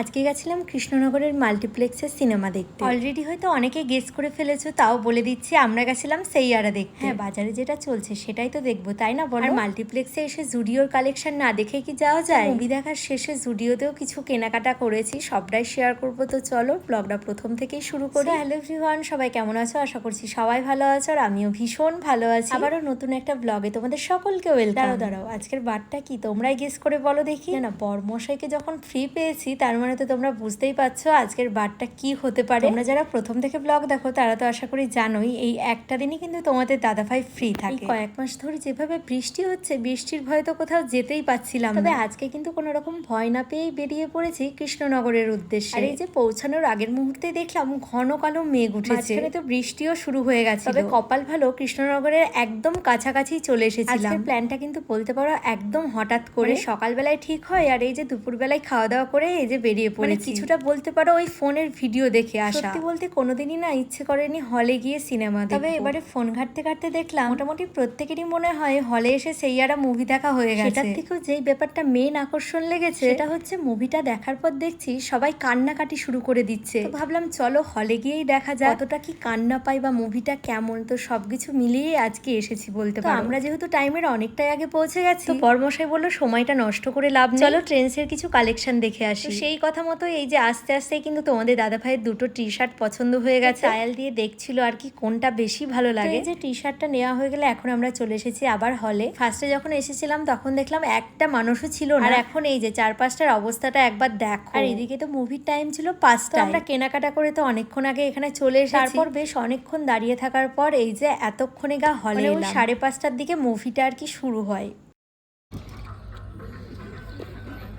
আজকে গেছিলাম কৃষ্ণনগরের মাল্টিপ্লেক্সের সিনেমা দেখতে। অলরেডি হয়তো অনেকে গেস করে ফেলেছো, তাও বলে দিচ্ছি আমরা গেছিলাম সেইয়ারা দেখতে। হ্যাঁ, বাজারে যেটা চলছে সেটাই তো দেখবো, তাই না বলো? আর মাল্টিপ্লেক্সে এসে জুডিওর কালেকশন না দেখে কি যাওয়া যায়? মুভি দেখার শেষে জুডিওতেও কিছু কেনাকাটা করেছি, সবটাই শেয়ার করবো। তো চলো ব্লগটা প্রথম থেকেই শুরু করি। হ্যালো এভরিওয়ান, সবাই কেমন আছো? আশা করছি সবাই ভালো আছো, আর আমিও ভীষণ ভালো আছি। আবারও নতুন একটা ব্লগে তোমাদের সকলকে ওয়েলকাম। দাঁড়াও আজকের বারটা কি তোমরাই গেস করে বলো দেখি। না বরমশাইকে যখন ফ্রি পেয়েছি তার মানে তো তোমরা বুঝতেই পারছো আজকের বারটা কি হতে পারে। তোমরা যারা প্রথম থেকে ব্লগ দেখো তারা তো আশা করি জানোই এই একটা দিনই কিন্তু তোমাদের দাদাভাই ফ্রি থাকে। কয়েক মাস ধরে যেভাবে বৃষ্টি হচ্ছে, বৃষ্টির ভয়ে তো কোথাও যেতেই পাচ্ছিলাম। তবে আজকে কিন্তু কোনো রকম ভয় না পেয়েই বেরিয়ে পড়েছি কৃষ্ণনগরের উদ্দেশ্যে। আর এই যে পৌঁছানোর আগের মুহূর্তে দেখলাম ঘন কালো মেঘ উঠেছে, এখানে তো বৃষ্টিও শুরু হয়ে গেছে। তবে কপাল ভালো কৃষ্ণনগরের একদম কাছাকাছি চলে এসেছিলাম। আজকের প্ল্যানটা কিন্তু বলতে পারো একদম হঠাৎ করে, সকালবেলায় ঠিক হয় আর এই যে দুপুরবেলায় খাওয়া দাওয়া করে এই যে বেরিয়ে পড়ে কিছুটা বলতে পারো ওই ফোনের ভিডিও দেখে আসা। সত্যি বলতে কোনোদিনই না ইচ্ছে করেনি হলে গিয়ে সিনেমা দেখতে। তবে এবারে ফোন ঘাটতে ঘাটতে দেখলাম মোটামুটি প্রত্যেকেরই মনে হয় হলে এসে সেইয়ারা মুভি দেখা হয়ে গেছে। সেটার থেকেও যেই ব্যাপারটা মেন আকর্ষণ লেগেছে সেটা হচ্ছে মুভিটা দেখার পর দেখছি সবাই কান্নাকাটি শুরু করে দিচ্ছে। তো ভাবলাম চলো হলে গিয়েই দেখা যায় কতটা কি কান্না পাই বা মুভিটা কেমন। তো সবকিছু মিলিয়ে আজকে এসেছি বলতে পারো। আমরা যেহেতু টাইমের অনেকটাই আগে পৌঁছে গেছি, তো বরমশাই বললো সময়টা নষ্ট করে লাভ নেই, চলো ট্রেন্ডসের কিছু কালেকশন দেখে আসি। সেই কথা মতো এই যে আস্তে আস্তে কিন্তু তোমাদের দাদা ভাইয়ের দুটো টি শার্ট পছন্দ হয়ে গেছে। ট্রায়াল দিয়ে দেখছিল আর কি কোনটা বেশি ভালো লাগে। এই যে টি শার্টটা নেওয়া হয়ে গেলে এখন আমরা চলে এসেছি আবার হলে। ফার্স্টে যখন এসেছিলাম তখন দেখলাম একটা মানুষও ছিল না, আর এখন এই যে 4-5টার অবস্থাটা একবার দেখো। আর এদিকে তো মুভির টাইম ছিল 5টা। আমরা কেনাকাটা করে তো অনেকক্ষণ আগে এখানে চলে এসেছি। তারপর বেশ অনেকক্ষণ দাঁড়িয়ে থাকার পর এই যে এতক্ষণে গা হলে 5:30টার দিকে মুভিটা আর কি শুরু হয়।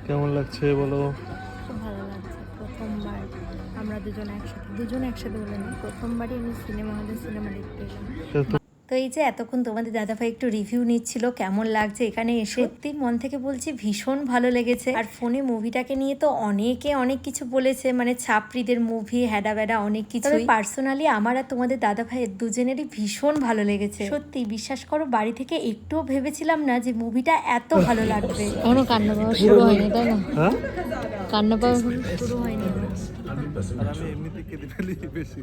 কেমন লাগছে বলো? খুব ভালো লাগছে। প্রথমবার আমরা দুজন একসাথে বলে না, প্রথমবারই আমি সিনেমা হলে সিনেমা দেখতে এলাম। তো এই যে এতক্ষণ তোমাদের দাদাভাই একটু রিভিউ নিচ্ছিল কেমন লাগছে এখানে এসে। সত্যি মন থেকে বলছি ভীষণ ভালো লেগেছে। আর ফোনে মুভিটাকে নিয়ে তো অনেকে অনেক কিছু বলেছে, মানে ছাপরিদের মুভি হ্যাডা ব্যাডা অনেক কিছু। পার্সোনালি আমার আর তোমাদের দাদাভাইয়ের দুজনেরই ভীষণ ভালো লেগেছে। সত্যি বিশ্বাস করো বাড়ি থেকে একটুও ভেবেছিলাম না যে মুভিটা এত ভালো লাগবে। এখনো কান্না পাওয়া শুরু হয়নি, তাই না? কান্না পাওয়া শুরু হয়নি। আমি এমনিতে কেঁদে ফেলি বেশি।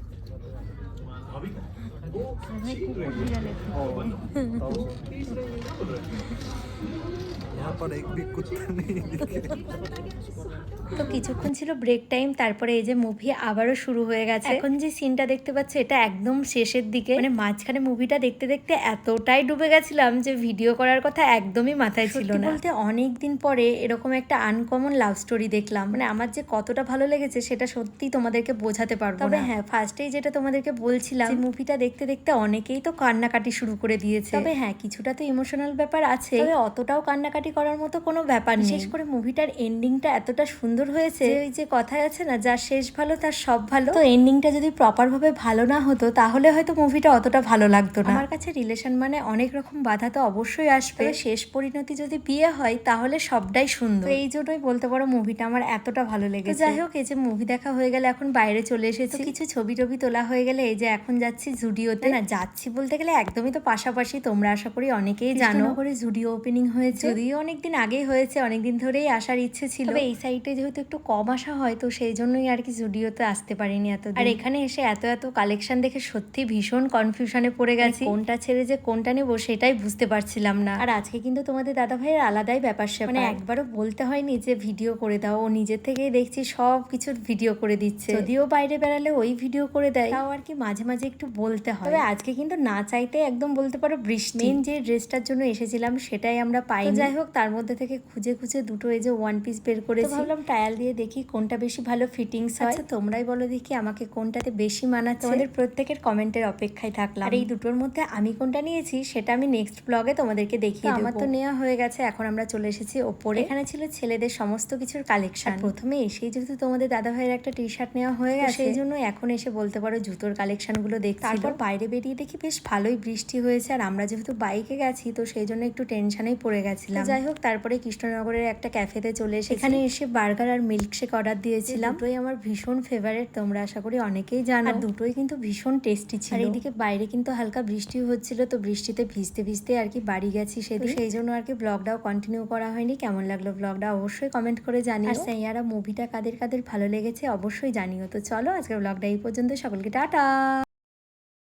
তো কিছুক্ষণ ছিল ব্রেক টাইম, তারপরে এই যে মুভি আবারও শুরু হয়ে গেছে। এখন যে সিনটা দেখতে পাচ্ছ এটা একদম শেষের দিকে, মানে মাঝখানে মুভিটা দেখতে দেখতে এতটাই ডুবে গেছিলাম যে ভিডিও করার কথা একদমই মাথায় ছিল না। বলতে অনেক দিন পরে এরকম একটা আনকমন লাভ স্টোরি দেখলাম, মানে আমার যে কতটা ভালো লেগেছে সেটা সত্যি তোমাদেরকে বোঝাতে পারবো না। তবে হ্যাঁ, ফার্স্টেই যেটা তোমাদেরকে বলছিলাম মুভিটা দেখতে দেখতে অনেকেই তো কান্নাকাটি শুরু করে দিয়েছে। তবে হ্যাঁ, কিছুটা তো ইমোশনাল ব্যাপার আছে, তবে অতটাও কান্নাকাটি করার মতো কোনো ব্যাপার নেই। বিশেষ করে মুভিটার এন্ডিংটা এতটা সুন্দর হয়েছে, ওই যে কথায় আছে না, যার শেষ ভালো তার সব ভালো। তো এন্ডিংটা যদি প্রপার ভাবে ভালো না হতো তাহলে হয়তো মুভিটা অতটা ভালো লাগতো না। আমার কাছে রিলেশন মানে অনেক রকম বাধা তো অবশ্যই আসবে, শেষ পরিণতি যদি বিয়ে হয় তাহলে সবটাই সুন্দর। এই জন্যই বলতে পারো মুভিটা আমার এতটা ভালো লেগেছে। যাই হোক, এই যে মুভি দেখা হয়ে গেলে এখন বাইরে চলে এসেছি, কিছু ছবি টবি তোলা হয়ে গেলে এই যে এখন যাচ্ছি জুডিওতে। না যাচ্ছি বলতে গেলে একদমই তো পাশাপাশি, তোমরা আশা করি অনেকেই জানো করে জুডিও ওপেনিং হয়েছে। যদিও অনেকদিন আগেই হয়েছে, অনেকদিন ধরেই আসার ইচ্ছে ছিল। তবে এই সাইডে যেহেতু একটু কম আসা হয় তো সেই জন্যই আর কি জুডিওতে আসতে পারিনি এতদিন। আর এখানে এসে এত এত কালেকশন দেখে সত্যি ভীষণ কনফিউশনে পড়ে গেছি, কোনটা ছেড়ে যে কোনটা নেবো সেটাই বুঝতে পারছিলাম না। আর আজকে কিন্তু তোমাদের দাদা ভাইয়ের আলাদাই ব্যাপার স্যাপার, মানে একবারও বলতে হয়নি যে ভিডিও করে দাও, ও নিজের থেকেই দেখছি সব কিছুর ভিডিও করে দিচ্ছে। যদিও বাইরে বেড়ালে ওই ভিডিও করে দেয়, তাও আর কি মাঝে মাঝে একটু বলতে হয়। তবে আজকে কিন্তু না চাইতে একদম বলতে পারো বৃষ্টি। মেন যে ড্রেসটার জন্য এসেছিলাম সেটাই আমরা পাই। যাই হোক, তার মধ্যে থেকে খুঁজে খুঁজে দুটো এই যে ওয়ান পিস বের করেছি। ভাবলাম ট্রায়াল দিয়ে দেখি কোনটা বেশি ভালো ফিটিংস হয়। তোমরাই বলো দেখি আমাকে কোনটাতে বেশি মানাচ্ছে। তোমাদের প্রত্যেকের কমেন্টের অপেক্ষায় থাকলাম। আর এই দুটোর মধ্যে আমি কোনটা নিয়েছি সেটা আমি নেক্সট ব্লগে তোমাদেরকে দেখিয়ে দেবো। আমার তো নেওয়া হয়ে গেছে, এখন আমরা চলে এসেছি ওপরে। এখানে ছিল ছেলেদের সমস্ত কিছুর কালেকশন। প্রথমে এসেই যেহেতু তোমাদের দাদা ভাইয়ের একটা টি শার্ট নেওয়া হয়ে গেছে, সেই জন্য এখন এসে বলতে পারো জুতোর কালেকশন গুলো ভিডিওগুলো দেখছিল। তারপর বাইরে বেরিয়ে দেখি বেশ ভালোই বৃষ্টি হয়েছে, আর আমরা যেহেতু বাইকে গেছি তো সেই জন্য একটু টেনশনেই পড়ে গেছিলাম। যাই হোক, তারপরে কৃষ্ণনগরের একটা ক্যাফেতে চলে এসে এখানে এসে বার্গার আর মিল্কশেক অর্ডার দিয়েছিলাম। দুটোই আমার ভীষণ ফেভারিট, তোমরা আশা করি অনেকেই জানো। আর দুটোই কিন্তু ভীষণ টেস্টি ছিল। আর এইদিকে বাইরে কিন্তু হালকা বৃষ্টি হচ্ছিল, তো বৃষ্টিতে ভিজতে ভিজতে আর কি বাড়ি গেছি সেদিন, সেই জন্য আর কি ব্লগটাও কন্টিনিউ করা হয়নি। কেমন লাগলো ব্লগটা অবশ্যই কমেন্ট করে জানিও। আর সাইয়ারা মুভিটা কাদের কাদের ভালো লেগেছে অবশ্যই জানিও। তো চলো আজকের ব্লগটা এই পর্যন্ত, সকলকে টাটা।